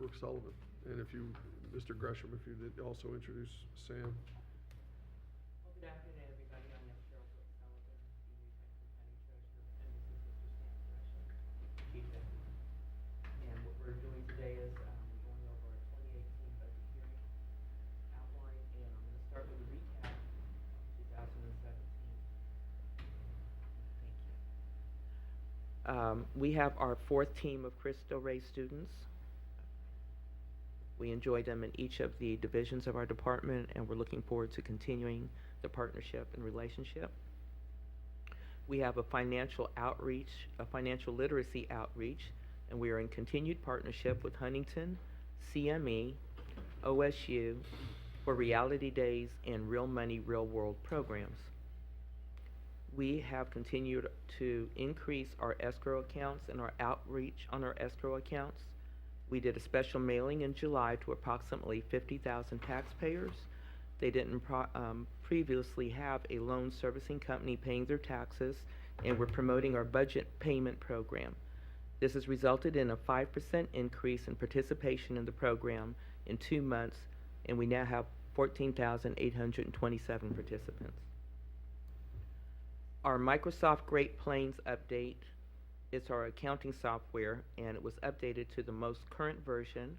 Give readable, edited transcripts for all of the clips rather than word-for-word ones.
Brooke Sullivan. And if you, Mr. Gresham, if you did also introduce Sam. Well, good afternoon, everybody. I'm Cheryl Sullivan, Senior Executive County Treasurer, and this is Mr. Sam Gresham, Chief Deputy. And what we're doing today is we're going over our 2018 budget hearing outline, and I'm going to start with a recap of 2017. Thank you. We have our fourth team of Cristo Rey students. We enjoy them in each of the divisions of our department, and we're looking forward to continuing the partnership and relationship. We have a financial literacy outreach, and we are in continued partnership with Huntington, CME, OSU for Reality Days and Real Money, Real World programs. We have continued to increase our escrow accounts and our outreach on our escrow accounts. We did a special mailing in July to approximately 50,000 taxpayers. They didn't previously have a loan servicing company paying their taxes, and we're promoting our budget payment program. This has resulted in a 5% increase in participation in the program in 2 months, and we now have 14,827 participants. Our Microsoft Great Plains update. It's our accounting software, and it was updated to the most current version,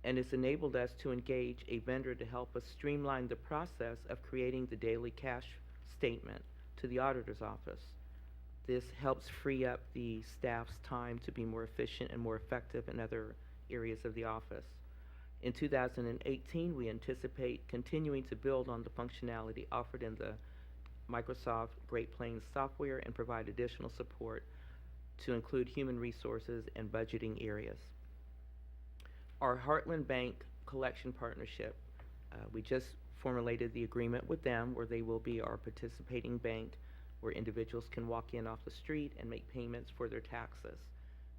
and it's enabled us to engage a vendor to help us streamline the process of creating the daily cash statement to the auditor's office. This helps free up the staff's time to be more efficient and more effective in other areas of the office. In 2018, we anticipate continuing to build on the functionality offered in the Microsoft Great Plains software and provide additional support to include human resources and budgeting areas. Our Heartland Bank collection partnership, we just formulated the agreement with them where they will be our participating bank where individuals can walk in off the street and make payments for their taxes.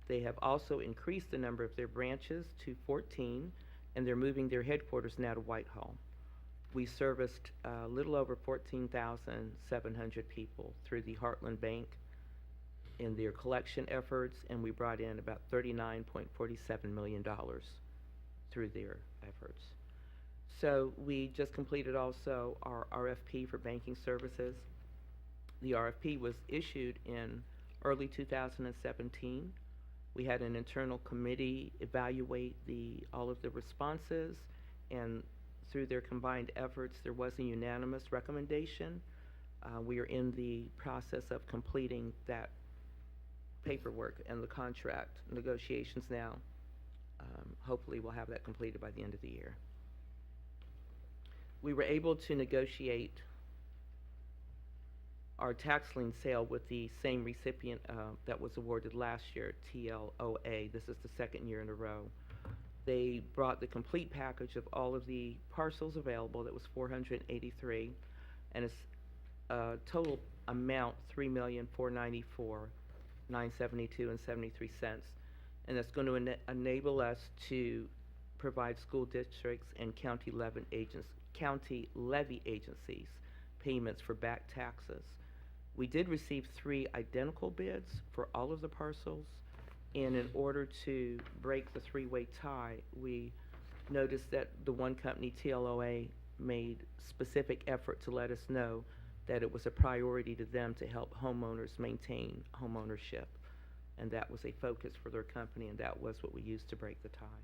They have also increased the number of their branches to 14, and they're moving their headquarters now to Whitehall. We serviced a little over 14,700 people through the Heartland Bank in their collection efforts, and we brought in about $39.47 million through their efforts. So we just completed also our RFP for banking services. The RFP was issued in early 2017. We had an internal committee evaluate all of the responses, and through their combined efforts, there was a unanimous recommendation. We are in the process of completing that paperwork and the contract negotiations now. Hopefully we'll have that completed by the end of the year. We were able to negotiate our tax lien sale with the same recipient that was awarded last year, TLOA. This is the second year in a row. They brought the complete package of all of the parcels available. That was 483, and it's total amount $3,494,972.73, and that's going to enable us to provide school districts and county levy agencies payments for back taxes. We did receive 3 identical bids for all of the parcels, and in order to break the 3-way tie, we noticed that the one company, TLOA, made specific effort to let us know that it was a priority to them to help homeowners maintain homeownership. And that was a focus for their company, and that was what we used to break the tie.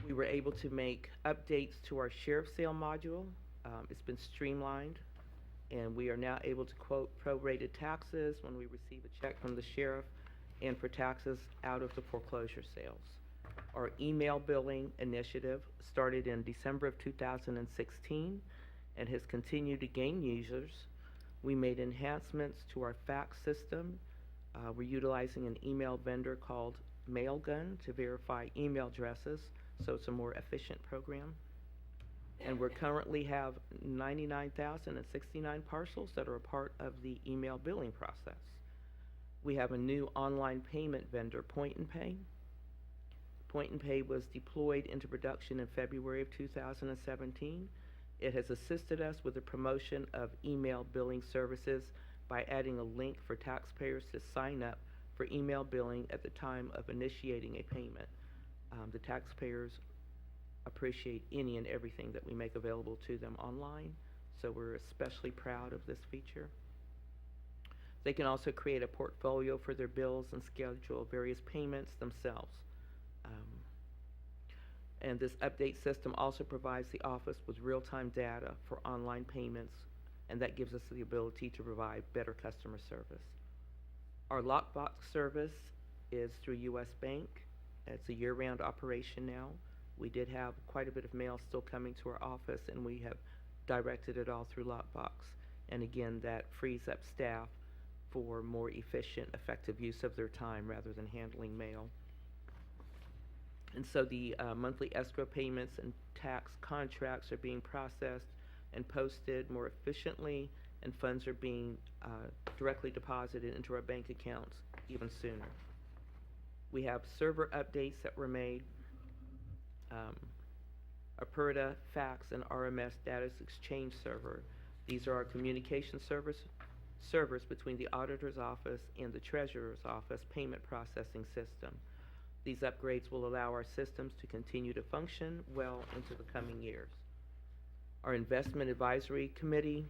We were able to make updates to our sheriff sale module. It's been streamlined, and we are now able to quote prorated taxes when we receive a check from the sheriff and for taxes out of the foreclosure sales. Our email billing initiative started in December of 2016 and has continued to gain users. We made enhancements to our fax system. We're utilizing an email vendor called Mailgun to verify email addresses, so it's a more efficient program. And we currently have 99,069 parcels that are a part of the email billing process. We have a new online payment vendor, Point and Pay. Point and Pay was deployed into production in February of 2017. It has assisted us with the promotion of email billing services by adding a link for taxpayers to sign up for email billing at the time of initiating a payment. The taxpayers appreciate any and everything that we make available to them online, so we're especially proud of this feature. They can also create a portfolio for their bills and schedule various payments themselves. And this update system also provides the office with real-time data for online payments, and that gives us the ability to provide better customer service. Our lockbox service is through U.S. Bank. It's a year-round operation now. We did have quite a bit of mail still coming to our office, and we have directed it all through lockbox. And again, that frees up staff for more efficient, effective use of their time rather than handling mail. And so the monthly escrow payments and tax contracts are being processed and posted more efficiently, and funds are being directly deposited into our bank accounts even sooner. We have server updates that were made. Aperta, fax, and RMS data exchange server. These are our communication servers between the auditor's office and the treasurer's office payment processing system. These upgrades will allow our systems to continue to function well into the coming years. Our investment advisory committee,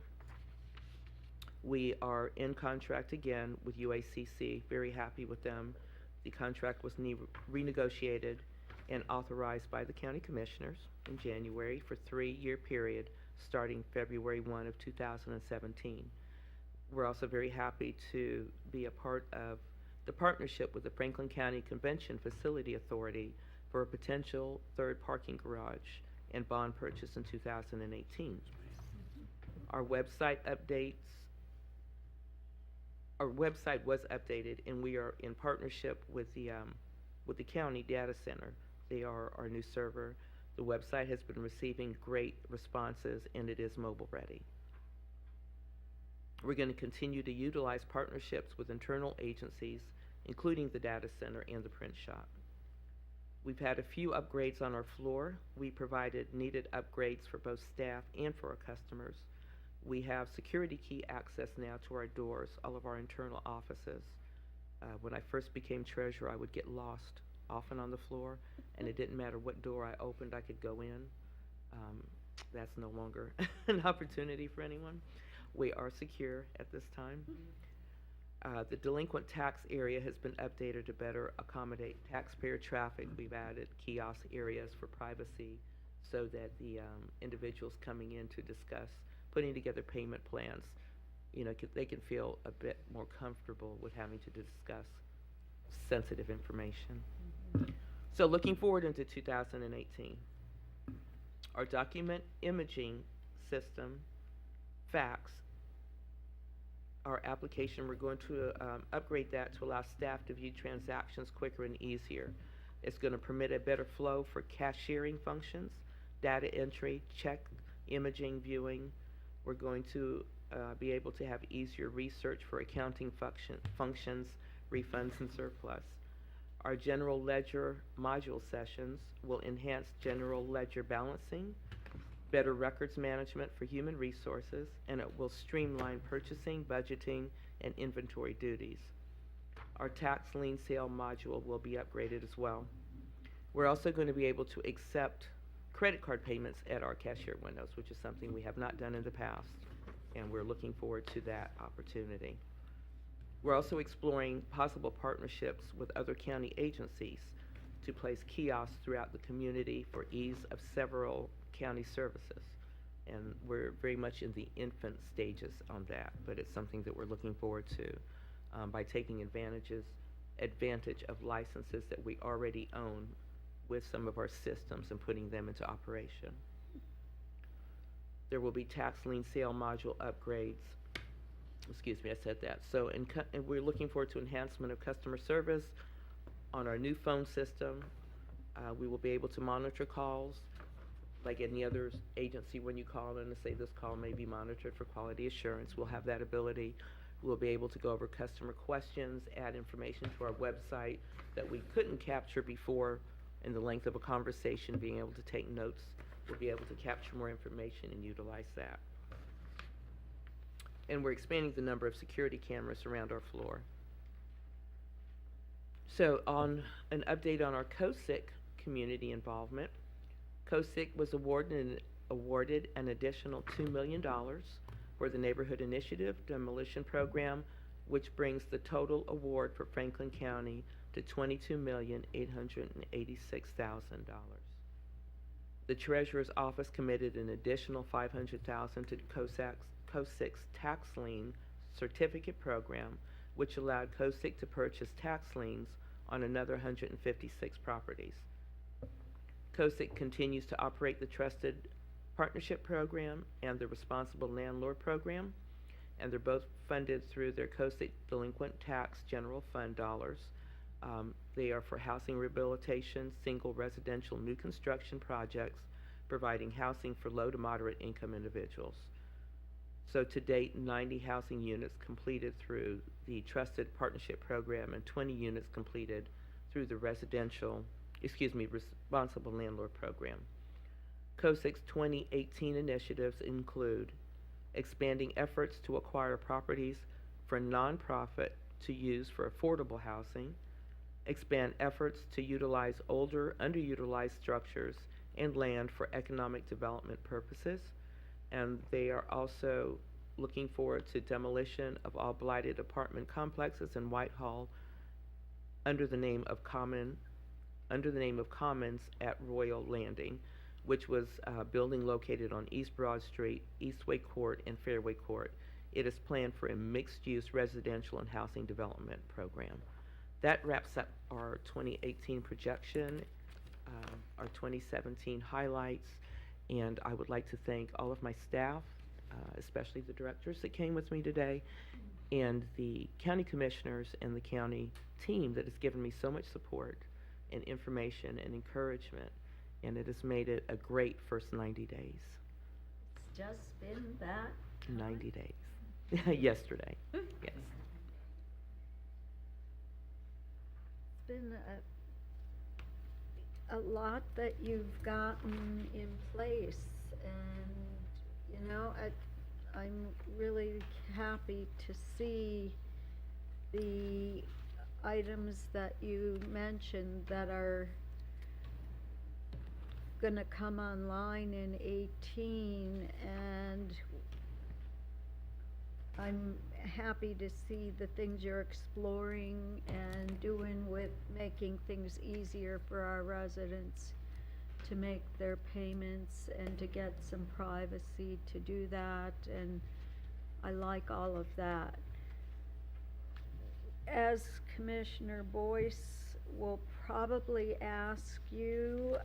we are in contract again with UACC, very happy with them. The contract was renegotiated and authorized by the county commissioners in January for a 3-year period starting February 1 of 2017. We're also very happy to be a part of the partnership with the Franklin County Convention Facility Authority for a potential third parking garage and bond purchase in 2018. Our website was updated, and we are in partnership with the county data center. They are our new server. The website has been receiving great responses, and it is mobile ready. We're going to continue to utilize partnerships with internal agencies, including the data center and the print shop. We've had a few upgrades on our floor. We provided needed upgrades for both staff and for our customers. We have security key access now to our doors, all of our internal offices. When I first became treasurer, I would get lost often on the floor, and it didn't matter what door I opened, I could go in. That's no longer an opportunity for anyone. We are secure at this time. The delinquent tax area has been updated to better accommodate taxpayer traffic. We've added kiosk areas for privacy so that the individuals coming in to discuss putting together payment plans, they can feel a bit more comfortable with having to discuss sensitive information. So looking forward into 2018, our document imaging system, fax, our application, we're going to upgrade that to allow staff to view transactions quicker and easier. It's going to permit a better flow for cashiering functions, data entry, check, imaging, viewing. We're going to be able to have easier research for accounting functions, refunds, and surplus. Our general ledger module sessions will enhance general ledger balancing, better records management for human resources, and it will streamline purchasing, budgeting, and inventory duties. Our tax lien sale module will be upgraded as well. We're also going to be able to accept credit card payments at our cashier windows, which is something we have not done in the past, and we're looking forward to that opportunity. We're also exploring possible partnerships with other county agencies to place kiosks throughout the community for ease of several county services. And we're very much in the infant stages on that, but it's something that we're looking forward to by taking advantage of licenses that we already own with some of our systems and putting them into operation. There will be tax lien sale module upgrades. Excuse me, I said that. So and we're looking forward to enhancement of customer service on our new phone system. We will be able to monitor calls like any other agency. When you call in and say this call may be monitored for quality assurance, we'll have that ability. We'll be able to go over customer questions, add information to our website that we couldn't capture before in the length of a conversation, being able to take notes. We'll be able to capture more information and utilize that. And we're expanding the number of security cameras around our floor. So on an update on our COSIC community involvement. COSIC was awarded an additional $2 million for the Neighborhood Initiative Demolition Program, which brings the total award for Franklin County to $22,886,000. The Treasurer's Office committed an additional $500,000 to COSIC's tax lien certificate program, which allowed COSIC to purchase tax liens on another 156 properties. COSIC continues to operate the Trusted Partnership Program and the Responsible Landlord Program, and they're both funded through their COSIC Delinquent Tax General Fund dollars. They are for housing rehabilitation, single residential new construction projects, providing housing for low to moderate income individuals. So to date, 90 housing units completed through the Trusted Partnership Program and 20 units completed through the Responsible Landlord Program. COSIC's 2018 initiatives include expanding efforts to acquire properties for nonprofit to use for affordable housing, expand efforts to utilize older, underutilized structures and land for economic development purposes, and they are also looking forward to demolition of all blighted apartment complexes in Whitehall under the name of Commons at Royal Landing, which was a building located on East Broad Street, Eastway Court, and Fairway Court. It is planned for a mixed-use residential and housing development program. That wraps up our 2018 projection, our 2017 highlights, and I would like to thank all of my staff, especially the directors that came with me today, and the county commissioners and the county team that has given me so much support and information and encouragement, and it has made it a great first 90 days. It's just been that 90 days. Yesterday, yes. It's been a lot that you've gotten in place, and I'm really happy to see the items that you mentioned that are gonna come online in 18, and I'm happy to see the things you're exploring and doing with making things easier for our residents to make their payments and to get some privacy to do that, and I like all of that. As Commissioner Boyce will probably ask you,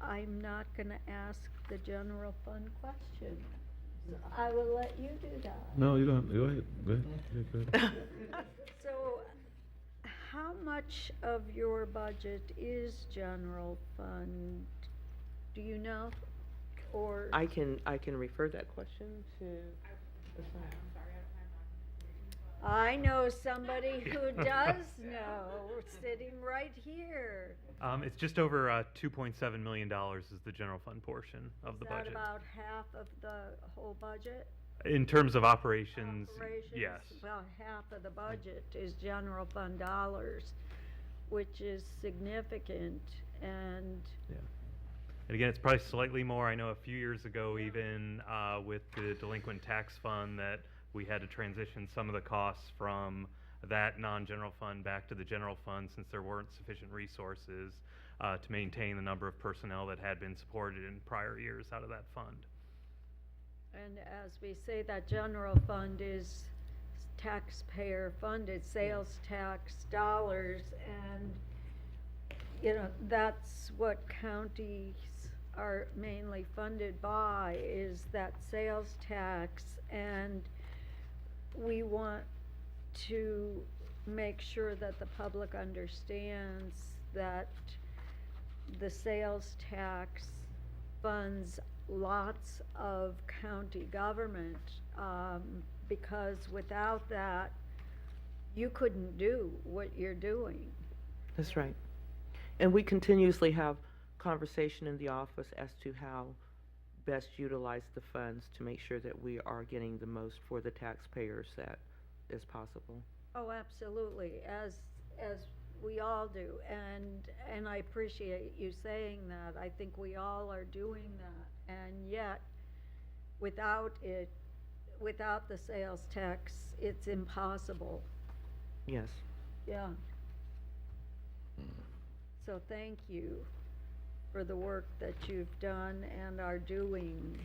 I'm not gonna ask the general fund question. I will let you do that. No, you don't. Go ahead. Go ahead. Yeah, go ahead. So, how much of your budget is general fund? Do you know? Or I can refer that question to. I know somebody who does know, sitting right here. It's just over $2.7 million is the general fund portion of the budget. Is that about half of the whole budget? In terms of operations, yes. Well, half of the budget is general fund dollars, which is significant, and Yeah. And again, it's probably slightly more. I know a few years ago, even with the delinquent tax fund, that we had to transition some of the costs from that non-general fund back to the general fund, since there weren't sufficient resources to maintain the number of personnel that had been supported in prior years out of that fund. And as we say, that general fund is taxpayer funded, sales tax dollars, and that's what counties are mainly funded by, is that sales tax, and we want to make sure that the public understands that the sales tax funds lots of county government, because without that, you couldn't do what you're doing. That's right. And we continuously have conversation in the office as to how best utilize the funds to make sure that we are getting the most for the taxpayers that is possible. Oh, absolutely. As we all do, and I appreciate you saying that. I think we all are doing that, and yet, without it, without the sales tax, it's impossible. Yes. Yeah. So thank you for the work that you've done and are doing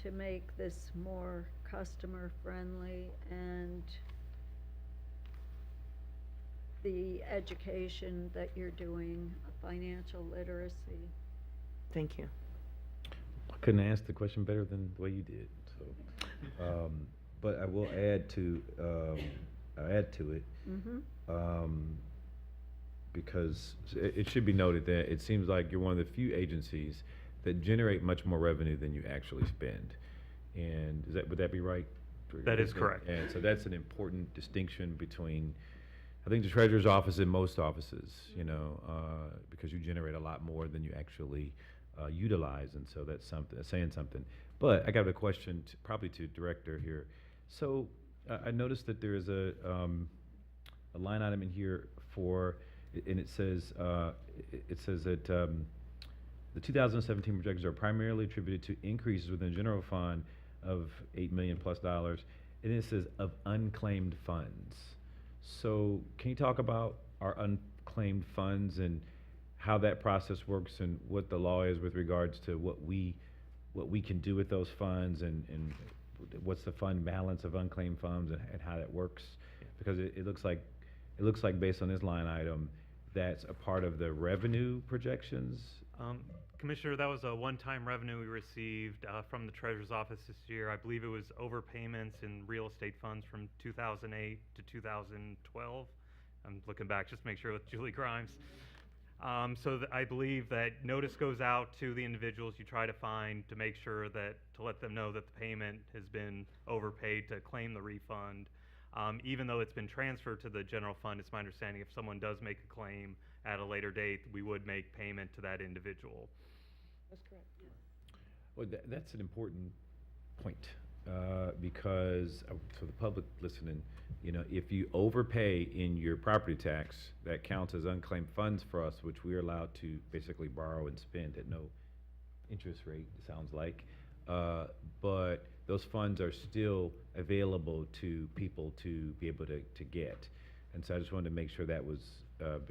to make this more customer-friendly, and the education that you're doing, financial literacy. Thank you. I couldn't ask the question better than the way you did, so. But I will add to it. Because it should be noted that it seems like you're one of the few agencies that generate much more revenue than you actually spend. And would that be right? That is correct. And so that's an important distinction between, I think, the treasurer's office and most offices, you know, because you generate a lot more than you actually utilize, and so that's saying something. But I got a question, probably to director here. So I noticed that there is a line item in here for, and it says that the 2017 projections are primarily attributed to increases within the general fund of $8 million plus, and it says of unclaimed funds. So can you talk about our unclaimed funds and how that process works, and what the law is with regards to what we can do with those funds, and what's the fund balance of unclaimed funds, and how that works? Because it looks like based on this line item, that's a part of the revenue projections. Commissioner, that was a one-time revenue we received from the Treasurer's Office this year. I believe it was overpayments in real estate funds from 2008 to 2012. I'm looking back just to make sure with Julie Grimes. I believe that notice goes out to the individuals you try to find to make sure that, to let them know that the payment has been overpaid, to claim the refund. Even though it's been transferred to the general fund, it's my understanding if someone does make a claim at a later date, we would make payment to that individual. That's correct. Well, that's an important point, because for the public listening, you know, if you overpay in your property tax, that counts as unclaimed funds for us, which we are allowed to basically borrow and spend at no interest rate, it sounds like. But those funds are still available to people to be able to get. And so I just wanted to make sure that was,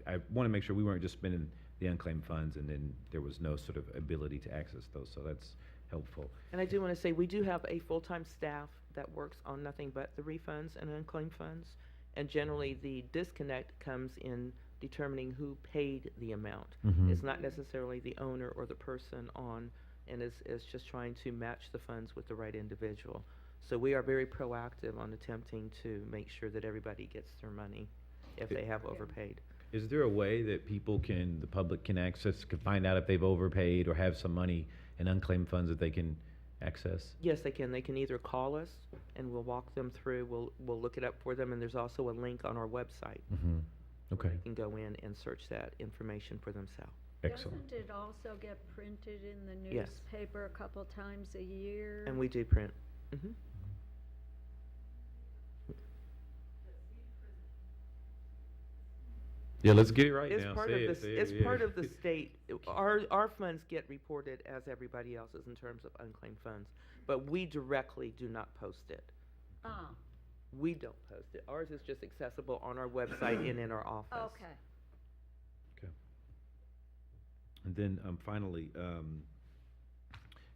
I want to make sure we weren't just spending the unclaimed funds and then there was no sort of ability to access those. So that's helpful. And I do want to say, we do have a full-time staff that works on nothing but the refunds and unclaimed funds. And generally, the disconnect comes in determining who paid the amount. Mhm. It's not necessarily the owner or the person on, and it's just trying to match the funds with the right individual. So we are very proactive on attempting to make sure that everybody gets their money if they have overpaid. Is there a way that people can, the public can access, can find out if they've overpaid or have some money in unclaimed funds that they can access? Yes, they can. They can either call us and we'll walk them through. We'll look it up for them, and there's also a link on our website. Mm-hmm. Okay. They can go in and search that information for themselves. Excellent. Doesn't it also get printed in the Yes. newspaper a couple times a year? And we do print. Mhm. Yeah, let's get it right It's now. part Say of it, the, say it, it's yeah. part of the state. Our funds get reported as everybody else's in terms of unclaimed funds, but we directly do not post it. Ah, We don't post it. Ours is just accessible on our website and in our office. okay. Okay. And then finally,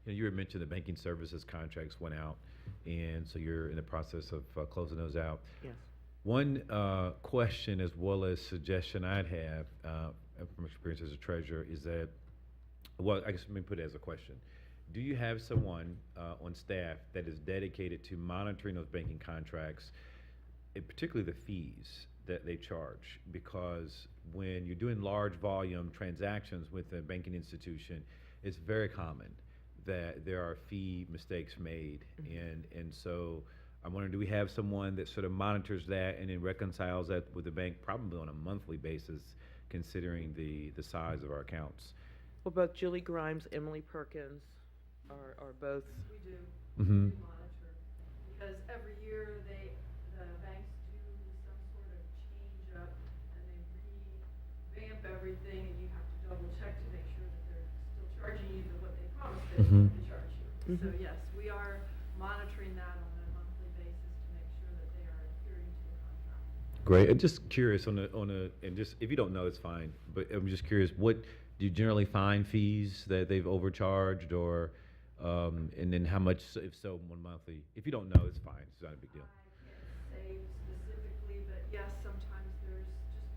you had mentioned the banking services contracts went out, and so you're in the process of closing those out. Yes. One question as well as suggestion I'd have from experience as a treasurer is that, well, I guess let me put it as a question. Do you have someone on staff that is dedicated to monitoring those banking contracts, and particularly the fees that they charge? Because when you're doing large volume transactions with a banking institution, it's very common that there are fee mistakes made. Mm-hmm. And so I'm wondering, do we have someone that sort of monitors that and then reconciles that with the bank, probably on a monthly basis, considering the size of our accounts? Well, both Julie Grimes, Emily Perkins are both. We do. Mm-hmm. We monitor. Because every year the banks do some sort of change up and they everything, and you have to double check to make sure that they're still charging you what they promised they were Mhm. going to charge you. So Mhm. yes, we are monitoring that on a monthly basis to make sure that they are adhering to the contract. Great. And just curious and just, if you don't know, it's fine, but I'm just curious, do you generally find fees that they've overcharged or, and then how much, if so, one monthly? If you don't know, it's fine. It's not a big deal. I can't say specifically, but yes, sometimes there's just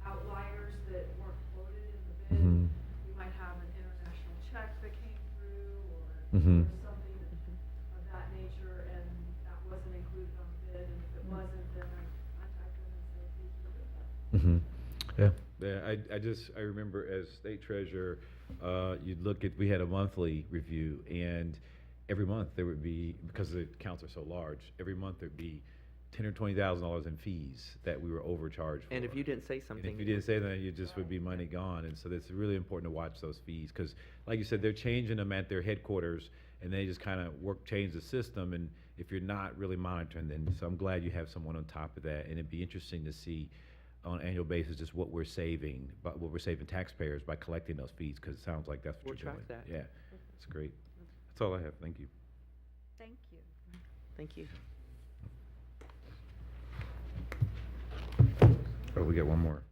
outliers that weren't quoted in the bid. Mhm. We might have an international check that came through Mhm. or something of that nature, and that wasn't included on the bid, and if it wasn't, then I contact them and say, please remove that. Mm-hmm. Yeah, I remember as state treasurer, you'd look at, we had a monthly review, and every month there would be, because the accounts are so large, every month there'd be $10,000 or $20,000 in fees that we were overcharged for. And if you didn't say And something. if you didn't say that, you just would be money gone, and so it's really important to watch those fees, because like you said, they're changing them at their headquarters, and they just kind of change the system, and if you're not really monitoring, then, so I'm glad you have someone on top of that, and it'd be interesting to see on an annual basis just what we're saving, taxpayers by collecting those fees, because it sounds like that's what We'll you're doing. track that. Yeah, that's great. That's all I have, thank you. Thank you. Thank you. Oh, we got one more.